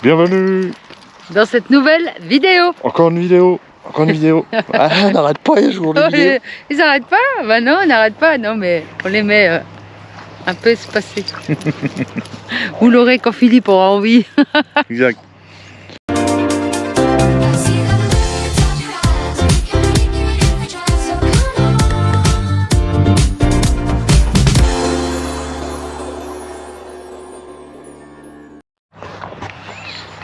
Bienvenue dans cette nouvelle vidéo. Encore une vidéo. Encore une vidéo. Ah, on n'arrête pas les jours les vidéos. Ils n'arrêtent pas? Bah non, on n'arrête pas. Non, mais on les met un peu espacés. Vous l'aurez quand Philippe aura envie. Exact.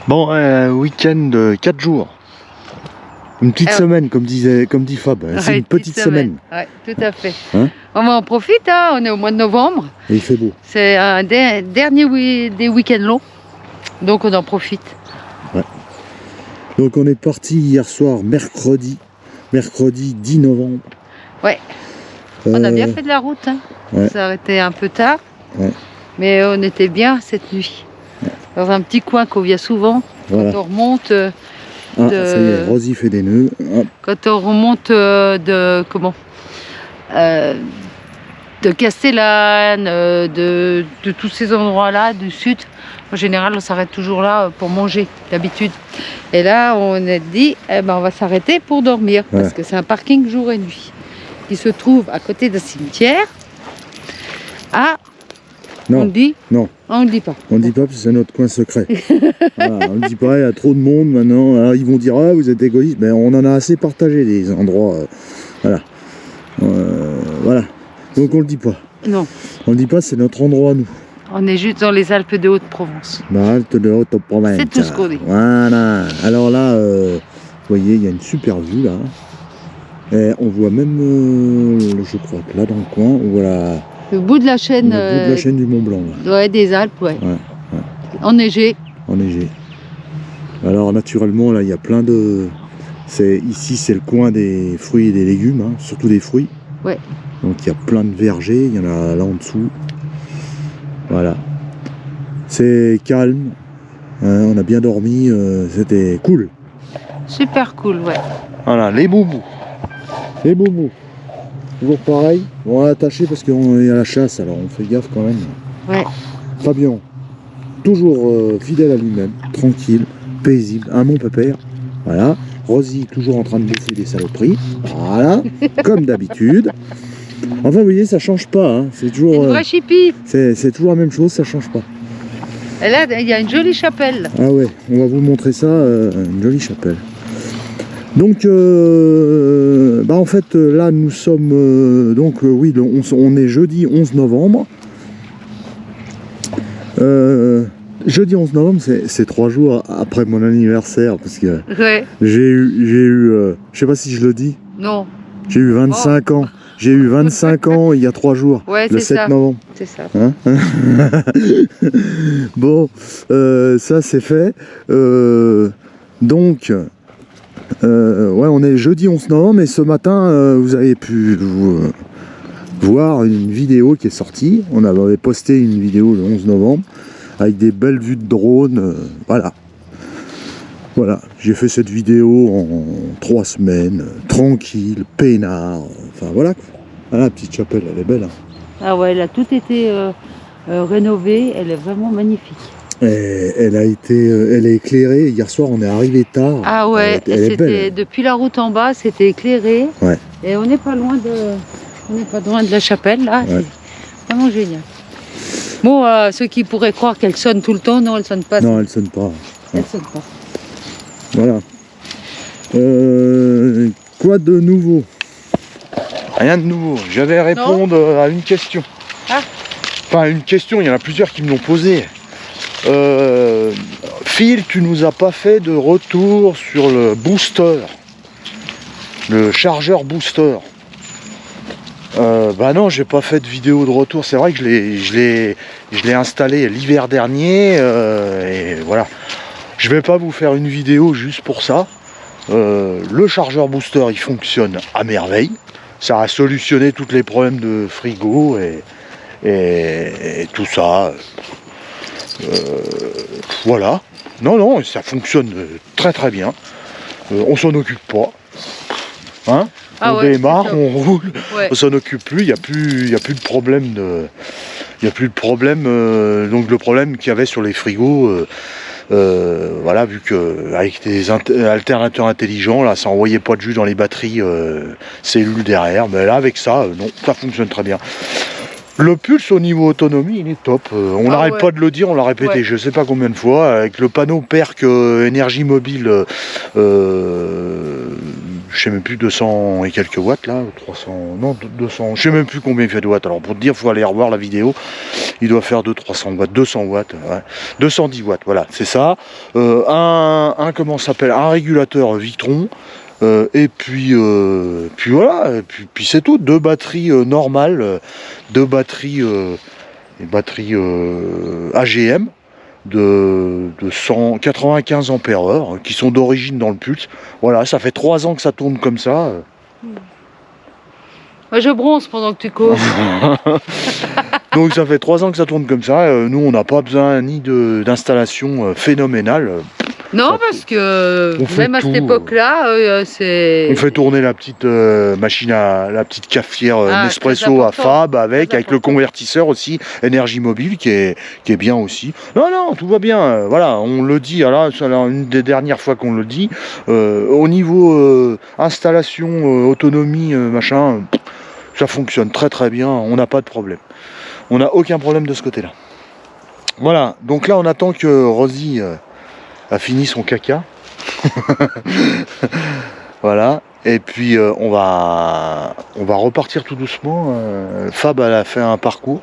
Bon, week-end 4 jours. Une petite semaine, comme dit Fab. C'est une petite semaine. Ouais, tout à fait. Hein, on en profite, hein, on est au mois de novembre. et il fait beau. C'est un dernier des week-ends longs. Donc on en profite. Ouais. Donc on est parti hier soir, mercredi 10 novembre. Ouais. On a bien fait de la route. Hein. Ouais. On s'est arrêté un peu tard. Ouais. Mais on était bien cette nuit. Ouais. Dans un petit coin qu'on vient souvent. Voilà. Quand on remonte... Ah, ça y est, Rosie fait des nœuds. Hop. Quand on remonte de Castellane, de tous ces endroits-là, du sud, en général, on s'arrête toujours là pour manger, d'habitude. Et là, on a dit, eh ben, on va s'arrêter pour dormir, parce que c'est un parking jour et nuit, qui se trouve à côté d'un cimetière. Ah, non, on le dit? Non. On le dit pas. On ne dit pas parce que c'est notre coin secret. Voilà, on ne dit pas, il y a trop de monde maintenant. Alors ils vont dire, ah, vous êtes égoïste. Mais on en a assez partagé des endroits. Voilà. Voilà. Donc on le dit pas. Non. On le dit pas, c'est notre endroit, nous. On est juste dans les Alpes de Haute-Provence. Alpes de Haute-Provence. C'est tout ce qu'on dit. Voilà. Alors là, vous voyez, il y a une super vue là. Et on voit même, je crois que là dans le coin, on voit le bout de la chaîne, le bout de la chaîne du Mont Blanc. Là. Ouais, des Alpes, ouais. Ouais. Enneigé. Enneigé. Alors naturellement, là, il y a plein de... Ici, c'est le coin des fruits et des légumes, hein, surtout des fruits. Ouais. Donc il y a plein de vergers, il y en a là en dessous. Voilà. C'est calme. Hein, on a bien dormi, c'était cool. Super cool, ouais. Voilà, les boubous. Les boubous. Toujours pareil. On va attacher parce qu'on est à la chasse, alors on fait gaffe quand même. Ouais. Fabien, toujours fidèle à lui-même, tranquille, paisible, un bon pépère. Voilà. Rosie, toujours en train de bouffer des saloperies. Voilà. Comme d'habitude. Enfin, vous voyez, ça change pas. Hein. C'est toujours. Une vraie chipie. C'est toujours la même chose, ça change pas. Et là, il y a une jolie chapelle. Ah ouais, on va vous montrer ça, une jolie chapelle. Donc, en fait, là, nous sommes, oui, on est jeudi 11 novembre. Jeudi 11 novembre, c'est 3 jours après mon anniversaire, parce que ouais. j'ai eu je sais pas si je le dis. Non. J'ai eu 25 ans. J'ai eu 25 ans il y a 3 jours, ouais, le 7 novembre. C'est ça. Hein. Bon, ça c'est fait. Donc, ouais, on est jeudi 11 novembre et ce matin, vous avez pu voir une vidéo qui est sortie. On avait posté une vidéo le 11 novembre avec des belles vues de drone. Voilà. Voilà, j'ai fait cette vidéo en 3 semaines, tranquille, peinard. Enfin voilà. Ah, la petite chapelle, elle est belle. Hein. Ah ouais, elle a tout été rénovée. Elle est vraiment magnifique. Et elle est éclairée. Hier soir, on est arrivé tard. Ah ouais, elle est belle. Depuis la route en bas, c'était éclairé. Ouais. Et on n'est pas loin de la chapelle là. Ouais. C'est vraiment génial. Bon, ceux qui pourraient croire qu'elle sonne tout le temps, non, elle sonne pas. Non, elle sonne pas. Elle sonne pas. Voilà. Quoi de nouveau? Rien de nouveau. J'avais à répondre à une question. Ah. Enfin, une question, il y en a plusieurs qui me l'ont posée. Phil, tu nous as pas fait de retour sur le booster, le chargeur booster. Bah non, j'ai pas fait de vidéo de retour. C'est vrai que je l'ai installé l'hiver dernier et voilà. Je vais pas vous faire une vidéo juste pour ça. Le chargeur booster, il fonctionne à merveille. Ça a solutionné tous les problèmes de frigo et tout ça. Voilà. Non, ça fonctionne très très bien. On s'en occupe pas. Hein? Ah on ouais, démarre, on roule, ouais. On s'en occupe plus. Il y a plus de problème donc le problème qu'il y avait sur les frigos. Voilà, vu que avec des alternateurs intelligents, là, ça envoyait pas de jus dans les batteries cellules derrière. Mais là, avec ça, non, ça fonctionne très bien. Le Pulse au niveau autonomie, il est top. On n'arrête pas de le dire, on l'a répété je sais pas combien de fois. Avec le panneau PERC énergie mobile, je sais même plus, 200 et quelques watts là, 300, non 200, je sais même plus combien il fait de watts. Alors pour te dire, il faut aller revoir la vidéo. Il doit faire 300 watts, 200 watts, 210 watts, voilà, c'est ça. Comment ça s'appelle, un régulateur Victron. Et puis voilà, et puis c'est tout. Deux batteries normales, deux batteries, AGM de 195 ampères-heure qui sont d'origine dans le Pulse. Voilà, ça fait 3 ans que ça tourne comme ça. Moi, je bronze pendant que tu causes. Donc ça fait 3 ans que ça tourne comme ça. Nous, on n'a pas besoin ni d'installation phénoménale. Non, parce que même à cette époque-là, c'est... On fait tourner la petite machine la petite cafetière Nespresso à Fab avec le convertisseur aussi, énergie mobile qui est bien aussi. Non, tout va bien. Voilà, on le dit, alors, c'est une des dernières fois qu'on le dit. Au niveau installation, autonomie, machin, ça fonctionne très très bien, on n'a pas de problème. On n'a aucun problème de ce côté-là. Voilà, donc là on attend que Rosie a fini son caca. Voilà, et puis on va repartir tout doucement. Fab, elle a fait un parcours.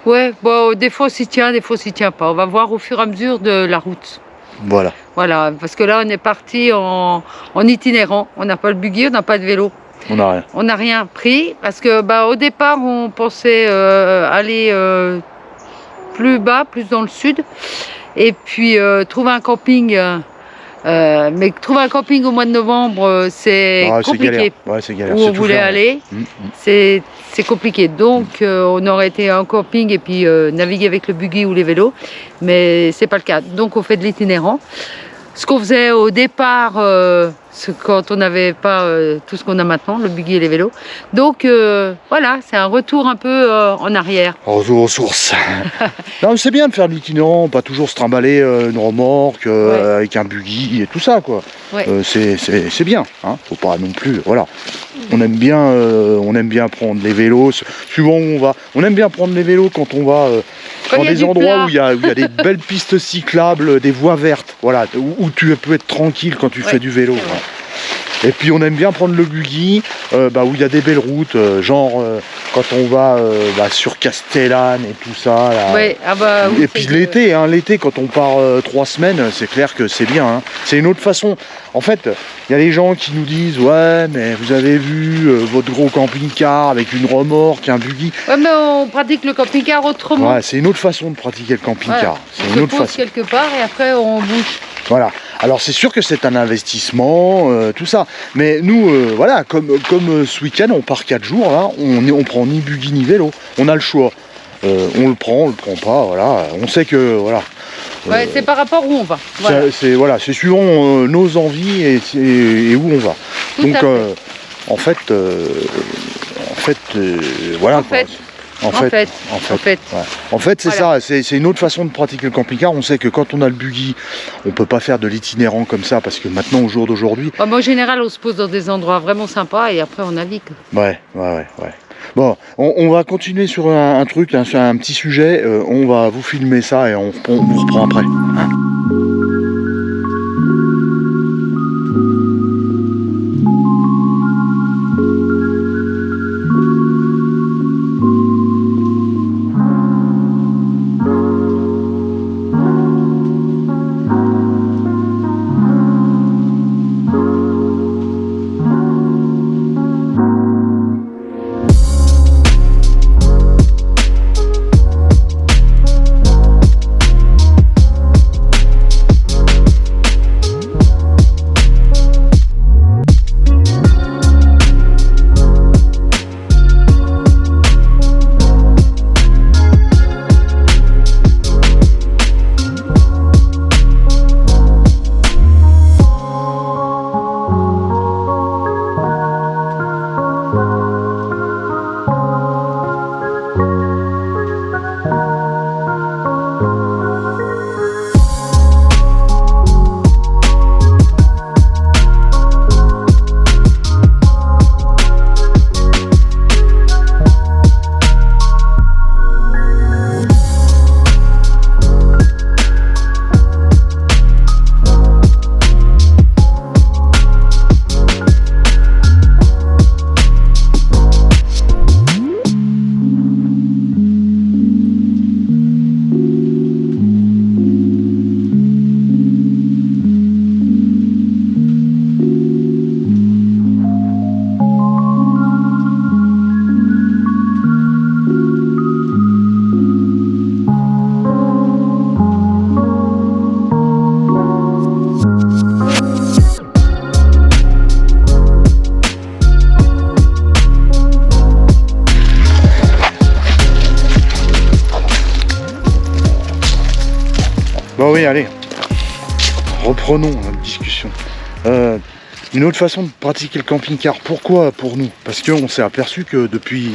Ouais, bon, des fois on s'y tient, des fois on s'y tient pas. On va voir au fur et à mesure de la route. Voilà. Voilà, parce que là on est parti en itinérant. On n'a pas le buggy, on n'a pas de vélo. On n'a rien. On n'a rien pris parce que au départ on pensait aller plus bas, plus dans le sud. Et puis trouver un camping, mais trouver un camping au mois de novembre, c'est compliqué. C'est galère. Où on voulait aller, c'est compliqué. Donc on aurait été en camping et puis naviguer avec le buggy ou les vélos, mais c'est pas le cas. Donc on fait de l'itinérant. Ce qu'on faisait au départ, quand on n'avait pas tout ce qu'on a maintenant, le buggy et les vélos. Donc voilà, c'est un retour un peu en arrière. Retour aux sources. Non, c'est bien de faire de l'itinérant, pas toujours se trimballer une remorque avec un buggy et tout ça, quoi. Ouais. C'est bien, hein. Faut pas non plus, voilà. On aime bien prendre les vélos. Suivant où on va, on aime bien prendre les vélos quand on va dans des endroits où il y a des belles pistes cyclables, des voies vertes, voilà, où tu peux être tranquille quand tu fais du vélo. Voilà. Et puis on aime bien prendre le buggy où il y a des belles routes, genre quand on va sur Castellane et tout ça. Là. Ouais, et puis l'été, quand on part 3 semaines, c'est clair que c'est bien. Hein. C'est une autre façon. En fait, il y a des gens qui nous disent ouais, mais vous avez vu votre gros camping-car avec une remorque, un buggy. Ouais, mais on pratique le camping-car autrement. Ouais, c'est une autre façon de pratiquer le camping-car. Ouais, c'est une autre façon. Quelque part et après on bouge. Voilà. Alors c'est sûr que c'est un investissement, tout ça. Mais nous, voilà, comme ce week-end, on part 4 jours, là, on prend ni buggy ni vélo. On a le choix. On le prend pas, voilà. On sait que, voilà. Ouais, c'est par rapport où on va. Voilà. C'est suivant nos envies et où on va. Tout donc, en fait, voilà. En fait, c'est ça, c'est une autre façon de pratiquer le camping-car. On sait que quand on a le buggy, on peut pas faire de l'itinérant comme ça, parce que maintenant, au jour d'aujourd'hui... en général, on se pose dans des endroits vraiment sympas et après on navigue. Ouais. Bon, on va continuer sur un truc, sur un petit sujet. On va vous filmer ça et on vous reprend après. Hein. Bon oui, allez, reprenons notre discussion. Une autre façon de pratiquer le camping-car, pourquoi pour nous? Parce qu'on s'est aperçu que depuis,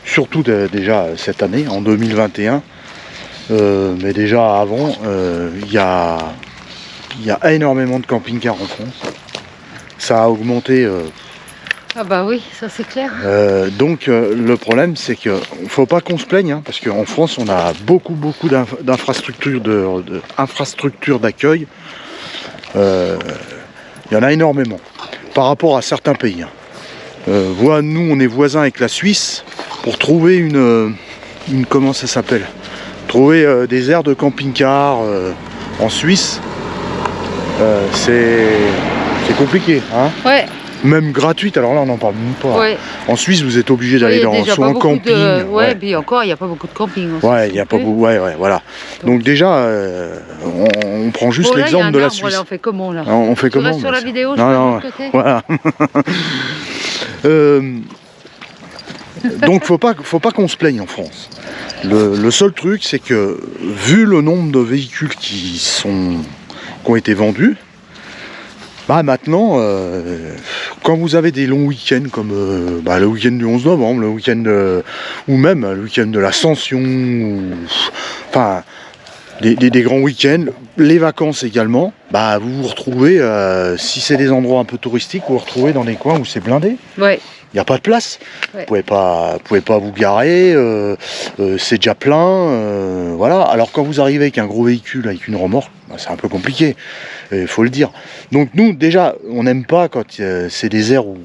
surtout déjà cette année, en 2021, mais déjà avant, il y a énormément de camping-cars en France. Ça a augmenté. Ah bah oui, ça c'est clair. Donc le problème c'est que faut pas qu'on se plaigne, hein, parce qu'en France on a beaucoup d'infrastructures d'accueil. Il y en a énormément par rapport à certains pays. Hein. Nous on est voisins avec la Suisse. Pour trouver une comment ça s'appelle? Trouver des aires de camping-car en Suisse, c'est compliqué, hein. Ouais. Même gratuite, alors là on n'en parle même pas. Ouais. En Suisse vous êtes obligé d'aller soit en camping. Ouais, puis encore il n'y a pas beaucoup de camping. Ouais, il n'y a pas beaucoup. Ouais, voilà. Donc déjà, on prend juste l'exemple de la Suisse. Voilà, on fait comment là? On fait comment? Sur la vidéo, non, voilà. Donc faut pas qu'on se plaigne en France. Le seul truc c'est que vu le nombre de véhicules qui ont été vendus, bah maintenant, quand vous avez des longs week-ends comme le week-end du 11 novembre, le week-end ou même le week-end de l'Ascension, enfin des grands week-ends, les vacances également, bah vous vous retrouvez, si c'est des endroits un peu touristiques, vous vous retrouvez dans des coins où c'est blindé. Ouais. Il n'y a pas de place. Ouais. Vous pouvez pas vous garer, c'est déjà plein, voilà. Alors quand vous arrivez avec un gros véhicule, avec une remorque, bah, c'est un peu compliqué, il faut le dire. Donc nous, déjà, on n'aime pas quand c'est des aires où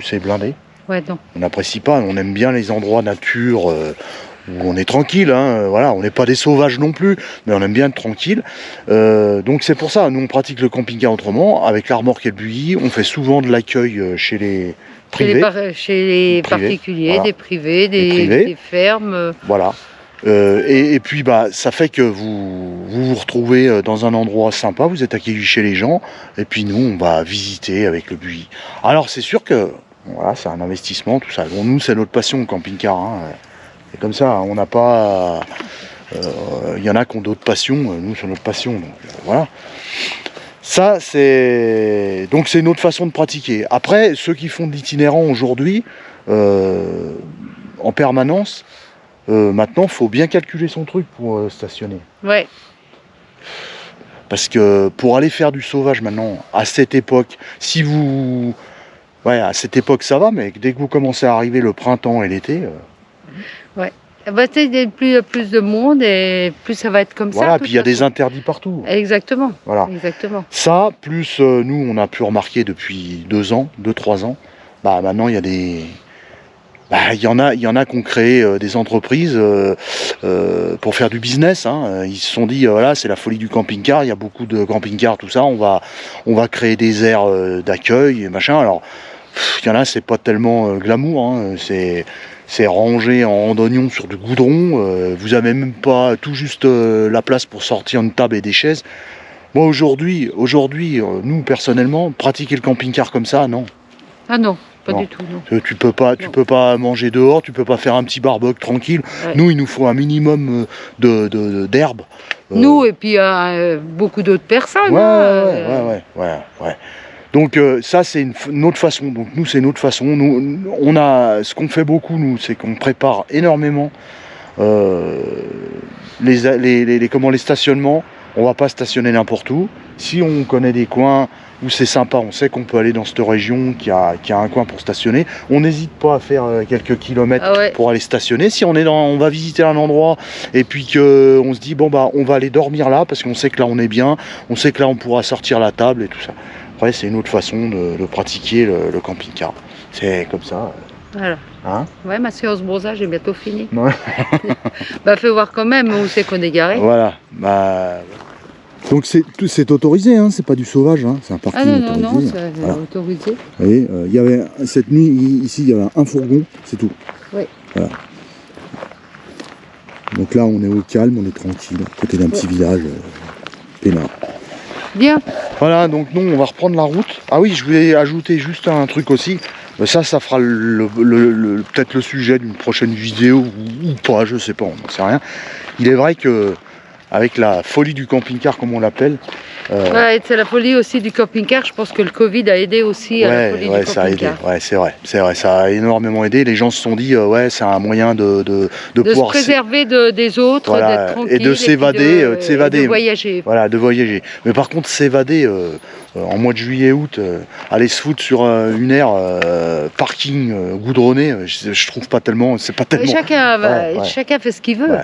c'est blindé. Ouais, non. On n'apprécie pas, on aime bien les endroits nature où on est tranquille, hein, voilà. On n'est pas des sauvages non plus, mais on aime bien être tranquille. Donc c'est pour ça, nous on pratique le camping-car autrement, avec la remorque et le buggy. On fait souvent de l'accueil chez les privés. Chez les particuliers, voilà. Des privés, des fermes. Voilà. Et puis bah ça fait que vous retrouvez dans un endroit sympa, vous êtes accueillis chez les gens, et puis nous on va visiter avec le buggy. Alors c'est sûr que voilà, c'est un investissement, tout ça. Bon, nous c'est notre passion, le camping-car. Hein. C'est comme ça, on n'a pas. Il y en a qui ont d'autres passions, nous c'est notre passion, donc voilà. Ça c'est une autre façon de pratiquer. Après, ceux qui font de l'itinérant aujourd'hui en permanence. Maintenant, il faut bien calculer son truc pour stationner. Ouais. Parce que pour aller faire du sauvage maintenant, à cette époque, à cette époque ça va, mais dès que vous commencez à arriver le printemps et l'été... Ouais. Bah, plus de monde et plus ça va être comme ça. Voilà, puis il y a des interdits partout. Exactement. Voilà. Exactement. Ça, plus nous, on a pu remarquer depuis 2-3 ans, bah maintenant il y a des... Il y en a qui ont créé des entreprises pour faire du business. Hein. Ils se sont dit, voilà, c'est la folie du camping-car, il y a beaucoup de camping-cars, tout ça, on va créer des aires d'accueil et machin. Alors, il y en a, c'est pas tellement glamour, hein. C'est rangé en rang d'oignon sur du goudron. Vous avez même pas tout juste la place pour sortir une table et des chaises. Moi, aujourd'hui, nous, personnellement, pratiquer le camping-car comme ça, non. Ah non. Pas du tout, non. Tu peux pas manger dehors, tu peux pas faire un petit barbecue tranquille. Ouais. Nous, il nous faut un minimum d'herbe. Nous et puis beaucoup d'autres personnes. Ouais. Donc ça, c'est une autre façon. Donc nous, c'est une autre façon. Nous, ce qu'on fait beaucoup, nous, c'est qu'on prépare énormément les stationnements. On va pas stationner n'importe où. Si on connaît des coins où c'est sympa, on sait qu'on peut aller dans cette région qui a un coin pour stationner. On n'hésite pas à faire quelques kilomètres pour aller stationner. Si on va visiter un endroit et puis qu'on se dit bon bah on va aller dormir là parce qu'on sait que là on est bien, on sait que là on pourra sortir la table et tout ça. Après c'est une autre façon de pratiquer le camping-car. C'est comme ça. Voilà. Hein? Ouais, ma séance bronzage est bientôt finie. Ouais. Bah fais voir quand même où c'est qu'on est garé. Voilà. Bah. Donc c'est autorisé, hein, c'est pas du sauvage, hein, c'est un parking autorisé. Non, c'est autorisé. Vous voyez, il y avait cette nuit ici, il y avait un fourgon, c'est tout. Oui. Voilà. Donc là, on est au calme, on est tranquille, à côté d'un petit village peinard. Bien. Voilà, donc nous, on va reprendre la route. Ah oui, je voulais ajouter juste un truc aussi. Ça fera peut-être le sujet d'une prochaine vidéo ou pas, je sais pas, on n'en sait rien. Il est vrai que avec la folie du camping-car comme on l'appelle. Ouais, c'est la folie aussi du camping-car. Je pense que le Covid a aidé aussi à la folie du ça a aidé. camping-car. Ouais, c'est vrai, ça a énormément aidé. Les gens se sont dit, ouais, c'est un moyen de pouvoir se préserver des autres, voilà, d'être tranquille. et de s'évader, de voyager. Voilà, de voyager. Mais par contre, s'évader en mois de juillet, août, aller se foutre sur une aire parking goudronné, je trouve pas tellement. C'est pas tellement. Chacun fait ce qu'il veut.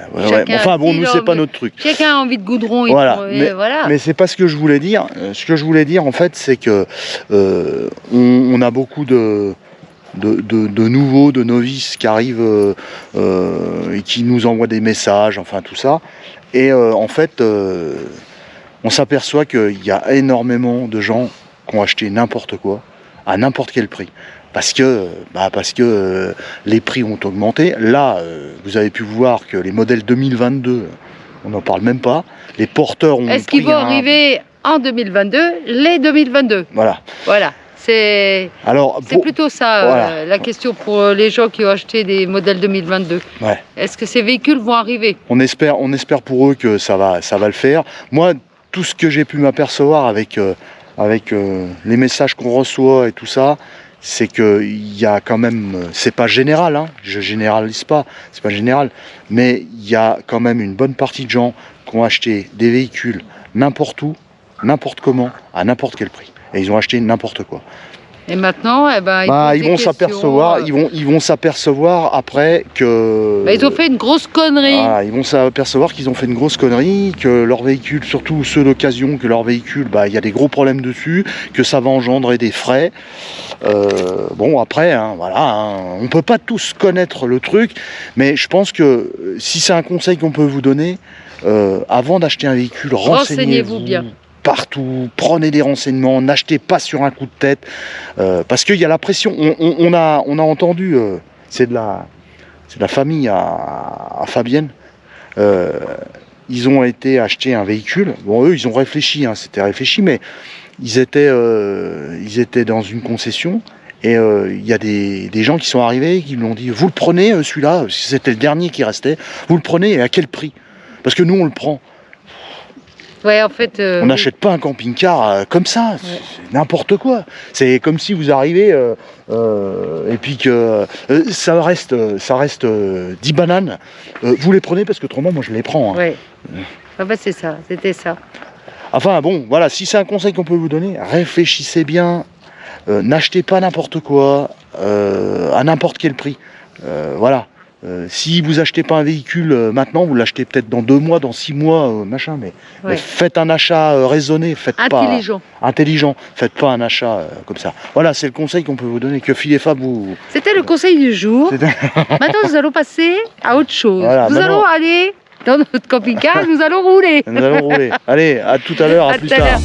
Enfin bon, nous c'est pas notre truc. Chacun a envie de goudron. Voilà. Mais c'est pas ce que je voulais dire. Ce que je voulais dire en fait, c'est que on a beaucoup de nouveaux, de novices qui arrivent et qui nous envoient des messages, enfin tout ça. Et en fait, on s'aperçoit qu'il y a énormément de gens qui ont acheté n'importe quoi, à n'importe quel prix. Parce que les prix ont augmenté. Là, vous avez pu voir que les modèles 2022, on n'en parle même pas. Les porteurs ont... Est-ce qu'ils vont arriver en 2022, les 2022? Voilà. C'est plutôt ça la question pour les gens qui ont acheté des modèles 2022. Ouais. Est-ce que ces véhicules vont arriver? On espère pour eux que ça va le faire. Moi, tout ce que j'ai pu m'apercevoir avec les messages qu'on reçoit et tout ça, c'est qu'il y a quand même, c'est pas général, hein, je généralise pas, c'est pas général, mais il y a quand même une bonne partie de gens qui ont acheté des véhicules n'importe où, n'importe comment, à n'importe quel prix. Et ils ont acheté n'importe quoi. Et maintenant, ils vont s'apercevoir après que... ils ont fait une grosse connerie. Voilà, ils vont s'apercevoir qu'ils ont fait une grosse connerie, que leur véhicule, surtout ceux d'occasion, que leur véhicule, il y a des gros problèmes dessus, que ça va engendrer des frais. Bon, après, on peut pas tous connaître le truc, mais je pense que si c'est un conseil qu'on peut vous donner, avant d'acheter un véhicule, renseignez-vous bien. Partout, prenez des renseignements, n'achetez pas sur un coup de tête, parce qu'il y a la pression. On a entendu, c'est de la famille à Fabienne. Ils ont été acheter un véhicule. Bon, eux, ils ont réfléchi, c'était réfléchi, mais ils étaient dans une concession. Et il y a des gens qui sont arrivés, qui lui ont dit, vous le prenez celui-là, c'était le dernier qui restait, vous le prenez et à quel prix? Parce que nous, on le prend. Ouais, en fait, on n'achète pas un camping-car comme ça, c'est n'importe quoi. C'est comme si vous arrivez et puis que ça reste 10 bananes, vous les prenez parce que autrement moi je les prends. Hein. Ouais. C'est ça, c'était ça. Enfin bon, voilà, si c'est un conseil qu'on peut vous donner, réfléchissez bien, n'achetez pas n'importe quoi, à n'importe quel prix. Voilà. Si vous achetez pas un véhicule maintenant, vous l'achetez peut-être dans 2 mois, dans 6 mois, mais faites un achat raisonné, intelligent. Faites pas un achat comme ça. Voilà, c'est le conseil qu'on peut vous donner. Que Phil et Fab vous... C'était le conseil du jour. Maintenant, nous allons passer à autre chose. Voilà, allons aller dans notre camping-car, nous allons rouler. Allez, à tout à l'heure, à plus tard.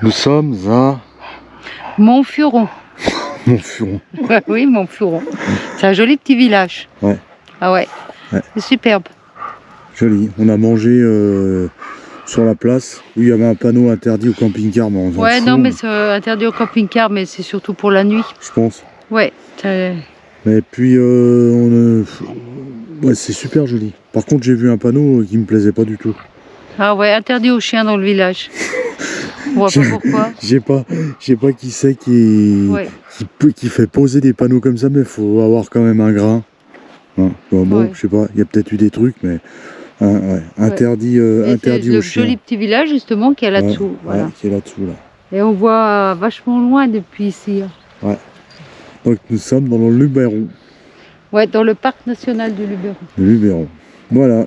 Nous sommes à Montfuron. Montfuron. Oui, Montfuron. C'est un joli petit village. Ouais. Ah ouais, Ouais. c'est superbe. Joli. On a mangé sur la place où il y avait un panneau interdit au camping-car. Mais on s'en Ouais, fout, non, mais c'est interdit au camping-car, mais c'est surtout pour la nuit. je pense. Ouais. Et puis, ouais, c'est super joli. Par contre, j'ai vu un panneau qui me plaisait pas du tout. Ah ouais, interdit aux chiens dans le village. On voit pas pourquoi. Je sais pas qui c'est qui fait poser des panneaux comme ça, mais il faut avoir quand même un grain. Hein. Bon, Ouais. je sais pas, il y a peut-être eu des trucs, mais hein, ouais, interdit, Et interdit c'est aux le chiens. joli petit village justement qui est là-dessous. Ouais, Voilà. ouais, qui est là-dessous là. Et on voit vachement loin depuis ici. Ouais. Donc nous sommes dans le Luberon. Ouais, dans le parc national du Luberon. Le Luberon. Voilà.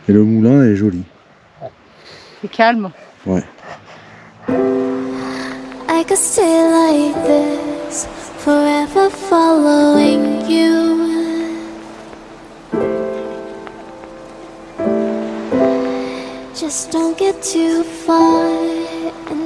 Et le moulin est joli. C'est calme. Ouais. I could stay like this, forever following you. Just don't get too far and